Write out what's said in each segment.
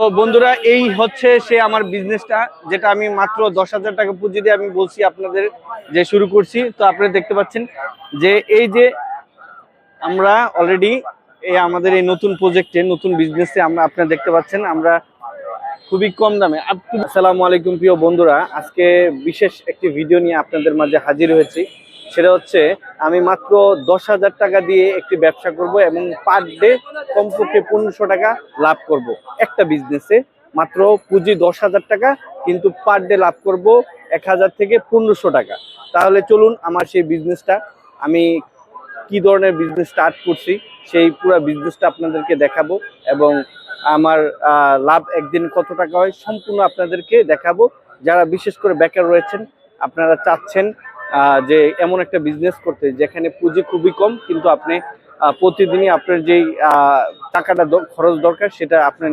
তো বন্ধুরা, এই হচ্ছে সে আমার বিজনেসটা, যেটা আমি মাত্র 10,000 টাকা পুঁজি দিয়ে আমি বলছি আপনাদের যে শুরু করছি। তো আপনারা দেখতে পাচ্ছেন যে এই যে আমরা অলরেডি আমাদের এই নতুন প্রজেক্টে, নতুন বিজনেসে আমরা আপনারা দেখতে পাচ্ছেন আমরা খুবই কম দামে। আসসালামু আলাইকুম প্রিয় বন্ধুরা, আজকে বিশেষ একটি ভিডিও নিয়ে আপনাদের মাঝে হাজির হয়েছি। সেটা হচ্ছে আমি মাত্র 10,000 টাকা দিয়ে একটি ব্যবসা করব এবং পার ডে কমপক্ষে 1500 টাকা লাভ করব। একটা বিজনেসে মাত্র পুঁজি 10,000 টাকা, কিন্তু পার ডে লাভ করব 1000 থেকে 1500 টাকা। তাহলে চলুন আমার সেই বিজনেসটা, আমি কি ধরনের বিজনেস স্টার্ট করছি সেই পুরো বিজনেসটা আপনাদেরকে দেখাবো এবং আমার লাভ একদিন কত টাকা হয় সম্পূর্ণ আপনাদেরকে দেখাবো। যারা বিশেষ করে বেকার রয়েছেন, আপনারা চাচ্ছেন যে এমন একটা বিজনেস করতে যেখানে পুঁজি খুবই কম, কিন্তু আপনি প্রতিদিনই আপনার যেই টাকাটা খরচ দরকার সেটা আপনি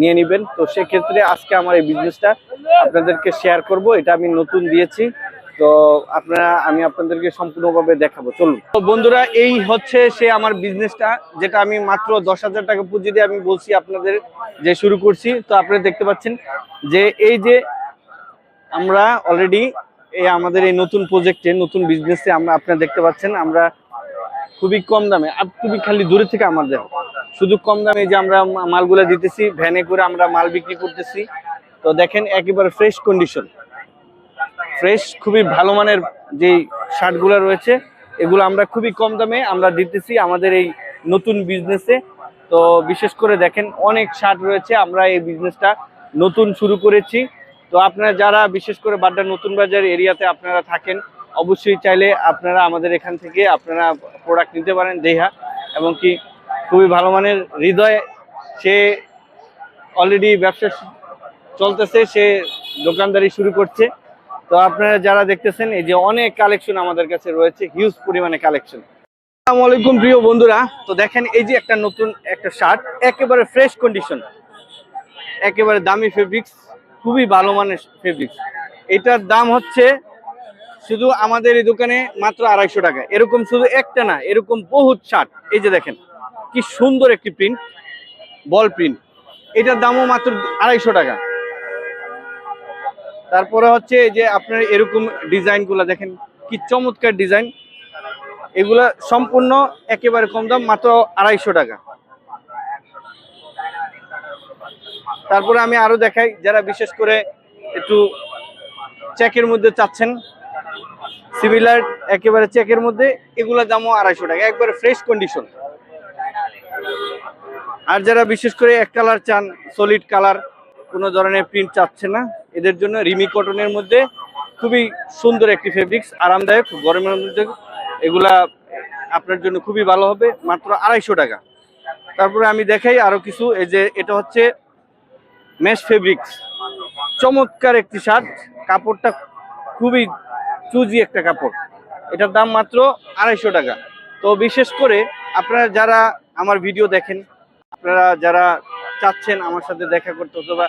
নিয়ে নেবেন। তো সেক্ষেত্রে আজকে আমার এই বিজনেসটা আপনাদেরকে শেয়ার করব। এটা আমি নতুন দিয়েছি, তো আমি আপনাদেরকে সম্পূর্ণভাবে দেখাবো। চলুন। তো বন্ধুরা, এই হচ্ছে সে আমার বিজনেসটা, যেটা আমি মাত্র 10,000 টাকা পুঁজি দিয়ে আমি বলছি আপনাদের যে শুরু করছি। তো আপনারা দেখতে পাচ্ছেন যে এই যে আমরা অলরেডি আমাদের এই নতুন প্রজেক্টে, নতুন বিজনেসে আমরা আপনারা দেখতে পাচ্ছেন আমরা খুবই কম দামে, তুমি খালি দূরে থেকে আমাদের শুধু কম দামে যে আমরা মালগুলা দিতেছি, ভ্যানে করে আমরা মাল বিক্রি করতেছি। তো দেখেন একেবারে ফ্রেশ কন্ডিশন, ফ্রেশ, খুবই ভালো মানের যেই শার্টগুলো রয়েছে এগুলো আমরা খুবই কম দামে আমরা দিতেছি আমাদের এই নতুন বিজনেসে। তো বিশেষ করে দেখেন অনেক শার্ট রয়েছে, আমরা এই বিজনেসটা নতুন শুরু করেছি। তো আপনারা যারা বিশেষ করে বাড্ডা নতুন বাজার এরিয়াতে আপনারা থাকেন, অবশ্যই চাইলে আপনারা আমাদের এখান থেকে আপনারা প্রোডাক্ট নিতে পারেন দেহা, এবং কি খুবই ভালো মানের। হৃদয় সে অলরেডি ব্যবসা চলতেছে, সে দোকানদারি শুরু করছে। তো আপনারা যারা দেখতেছেন এই যে অনেক কালেকশন আমাদের কাছে রয়েছে, হিউজ পরিমাণে কালেকশন। আসসালামু আলাইকুম প্রিয় বন্ধুরা, তো দেখেন এই যে একটা নতুন একটা শার্ট, একেবারে ফ্রেশ কন্ডিশন, একেবারে দামি ফেব্রিক্স, খুবই ভালো মানের ফেব্রিক্স। এটার দাম হচ্ছে শুধু আমাদের এই দোকানে মাত্র 250 টাকা। এরকম শুধু একটা না, এরকম বহুত শার্ট। এই যে দেখেন কি সুন্দর একটি প্রিন্ট, বল প্রিন্ট, এটার দামও মাত্র 250 টাকা। তারপরে হচ্ছে যে আপনার এরকম ডিজাইন গুলা দেখেন কি চমৎকার ডিজাইন, এগুলা সম্পূর্ণ একেবারে কম দাম, মাত্র 250 টাকা। তারপরে আমি আরো দেখাই, যারা বিশেষ করে একটু চেকের মধ্যে চাচ্ছেন, সিমিলার একেবারে চেকের মধ্যে, এগুলা দামও 250 টাকা, একবারে ফ্রেশ কন্ডিশন। আর যারা বিশেষ করে এক কালার চান, সলিড কালার, কোনো ধরনের প্রিন্ট চাচ্ছে না, এদের জন্য রিমি কটনের মধ্যে খুবই সুন্দর একটি ফেব্রিক্স, আরামদায়ক, গরমের মধ্যে এগুলা আপনার জন্য খুবই ভালো হবে, মাত্র 250 টাকা। তারপরে আমি দেখাই আরো কিছু, এই যে এটা হচ্ছে মেশ ফেব্রিক্স, চমৎকার একটি শার্ট, কাপড়টা খুবই চুজি একটা কাপড়, এটার দাম মাত্র 250 টাকা। তো বিশেষ করে আপনারা যারা আমার ভিডিও দেখেন, আপনারা যারা চাচ্ছেন আমার সাথে দেখা করতে, অথবা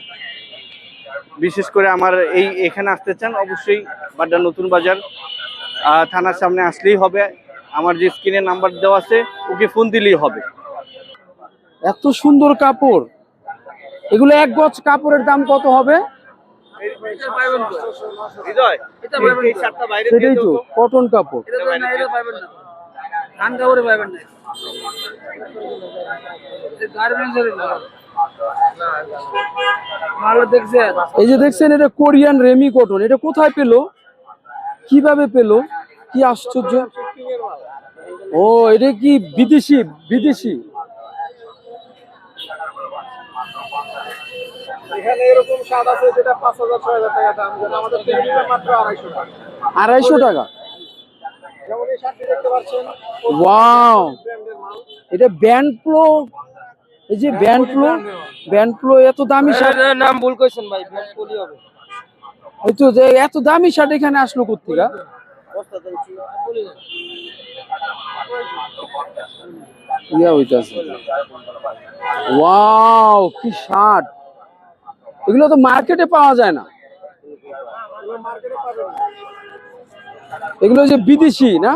বিশেষ করে আমার এখানে আসতে চান, অবশ্যই বাড্ডা নতুন বাজার থানার সামনে আসলেই হবে। আমার যে স্ক্রিনে নাম্বার দেওয়া আছে ওকে ফোন দিলেই হবে। এত সুন্দর কাপড়, এগুলো এক গজ কাপড়ের দাম কত হবে? সেটাই তো, কটন কাপড়। এই যে দেখছেন, এটা কোরিয়ান রেমি কটন। এটা কোথায় পেলো, কিভাবে পেলো, কি আশ্চর্য! ও, এটা কি বিদেশি? বিদেশি এখানে এরকম শার্ট আছে যেটা 5,000 6,000 টাকা দাম, যেটা আমাদের দিল্লিতে মাত্র 250 টাকা। 250 টাকা? যেমন এই শার্টটি দেখতে পাচ্ছেন, ওয়াও, এটা ব্যান্ড প্রো। এই যে ব্যান্ড প্রো, ব্যান্ড প্রো এত দামি শার্ট, নাম ভুল কইছেন ভাই, ব্যান্ড পলি হবে। এই তো যে এত দামি শার্ট এখানে আসলো কোত্থেকে? ইয়া হইতাছে। ওয়াও, কি শার্ট! এগুলো তো মার্কেটে পাওয়া যায় না, এগুলো যে বিদেশি না?